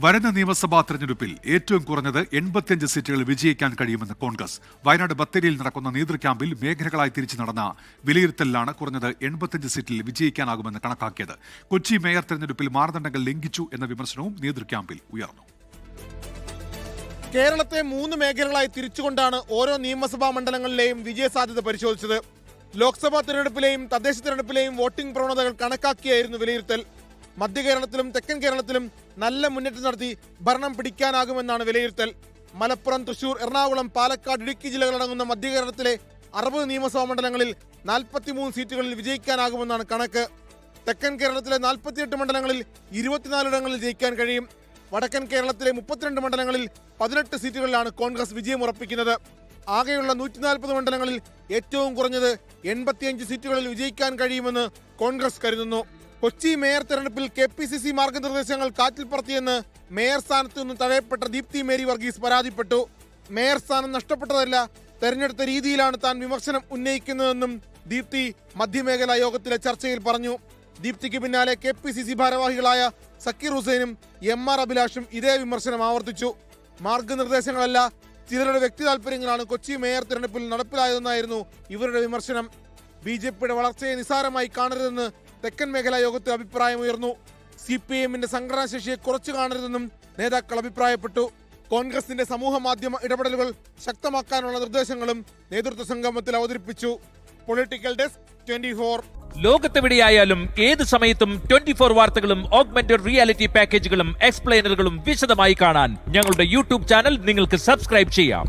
വരുന്ന നിയമസഭാ തെരഞ്ഞെടുപ്പിൽ ഏറ്റവും കുറഞ്ഞത് 85 സീറ്റുകൾ വിജയിക്കാൻ കഴിയുമെന്ന് കോൺഗ്രസ്. വയനാട് ബത്തേരിയിൽ നടക്കുന്ന നേതൃക്യാമ്പിൽ മേഖലകളായി തിരിച്ചു നടന്ന വിലയിരുത്തലിലാണ് കുറഞ്ഞത് 85 സീറ്റിൽ വിജയിക്കാനാകുമെന്ന് കണക്കാക്കിയത്. കൊച്ചി മേയർ തെരഞ്ഞെടുപ്പിൽ മാനദണ്ഡങ്ങൾ ലംഘിച്ചു എന്ന വിമർശനവും നേതൃക്യാമ്പിൽ ഉയർന്നു. കേരളത്തെ 3 മേഖലകളായി തിരിച്ചുകൊണ്ടാണ് ഓരോ നിയമസഭാ മണ്ഡലങ്ങളിലെയും വിജയസാധ്യത പരിശോധിച്ചത്. ലോക്സഭാ തെരഞ്ഞെടുപ്പിലെയും തദ്ദേശ തെരഞ്ഞെടുപ്പിലെയും വോട്ടിംഗ് പ്രവണതകൾ കണക്കാക്കിയായിരുന്നു വിലയിരുത്തൽ. മധ്യ കേരളത്തിലും തെക്കൻ കേരളത്തിലും നല്ല മുന്നേറ്റം നടത്തി ഭരണം പിടിക്കാനാകുമെന്നാണ് വിലയിരുത്തൽ. മലപ്പുറം, തൃശൂർ, എറണാകുളം, പാലക്കാട്, ഇടുക്കി ജില്ലകളടങ്ങുന്ന മധ്യ കേരളത്തിലെ 60 നിയമസഭാ മണ്ഡലങ്ങളിൽ 43 സീറ്റുകളിൽ വിജയിക്കാനാകുമെന്നാണ് കണക്ക്. തെക്കൻ കേരളത്തിലെ 48 മണ്ഡലങ്ങളിൽ 24 ഇടങ്ങളിൽ ജയിക്കാൻ കഴിയും. വടക്കൻ കേരളത്തിലെ 32 മണ്ഡലങ്ങളിൽ 18 സീറ്റുകളിലാണ് കോൺഗ്രസ് വിജയം ഉറപ്പിക്കുന്നത്. ആകെയുള്ള 140 മണ്ഡലങ്ങളിൽ ഏറ്റവും കുറഞ്ഞത് 85 സീറ്റുകളിൽ വിജയിക്കാൻ കഴിയുമെന്ന് കോൺഗ്രസ് കരുതുന്നു. കൊച്ചി മേയർ തെരഞ്ഞെടുപ്പിൽ KPCC മാർഗനിർദ്ദേശങ്ങൾ കാറ്റിൽ പറത്തിയെന്ന് മേയർ സ്ഥാനത്ത് നിന്ന് തഴയപ്പെട്ട ദീപ്തി മേരി വർഗീസ് പരാതിപ്പെട്ടു. മേയർ സ്ഥാനം നഷ്ടപ്പെട്ടതല്ല, തെരഞ്ഞെടുത്ത രീതിയിലാണ് താൻ വിമർശനം ഉന്നയിക്കുന്നതെന്നും ദീപ്തി മധ്യമേഖലാ യോഗത്തിലെ ചർച്ചയിൽ പറഞ്ഞു. ദീപ്തിക്ക് പിന്നാലെ KPCC ഭാരവാഹികളായ സക്കീർ ഹുസൈനും MR അഭിലാഷും ഇതേ വിമർശനം ആവർത്തിച്ചു. മാർഗനിർദ്ദേശങ്ങളല്ല, ചിലരുടെ വ്യക്തി താല്പര്യങ്ങളാണ് കൊച്ചി മേയർ തെരഞ്ഞെടുപ്പിൽ നടപ്പിലായതെന്നായിരുന്നു ഇവരുടെ വിമർശനം. BJPയുടെ വളർച്ചയെ നിസാരമായി കാണരുതെന്ന് തെക്കൻ മേഖലാ യോഗത്തിൽ അഭിപ്രായമുയർന്നു. CPIMന്റെ സംഘടനാശേഷിയെ കുറച്ചു കാണരുതെന്നും നേതാക്കൾ അഭിപ്രായപ്പെട്ടു. കോൺഗ്രസിന്റെ സമൂഹ മാധ്യമ ഇടപെടലുകൾ ശക്തമാക്കാനുള്ള നിർദ്ദേശങ്ങളും നേതൃത്വ സംഗമത്തിൽ അവതരിപ്പിച്ചു. Political desk 24. ലോകത്തെവിടെയായാലും ഏത് സമയത്തും 24 വാർത്തകളും ഓഗ്മെന്റഡ് റിയാലിറ്റി പാക്കേജുകളും എക്സ്പ്ലെയിനറുകളും വിശദമായി കാണാൻ ഞങ്ങളുടെ YouTube ചാനൽ നിങ്ങൾക്ക് സബ്സ്ക്രൈബ് ചെയ്യാം.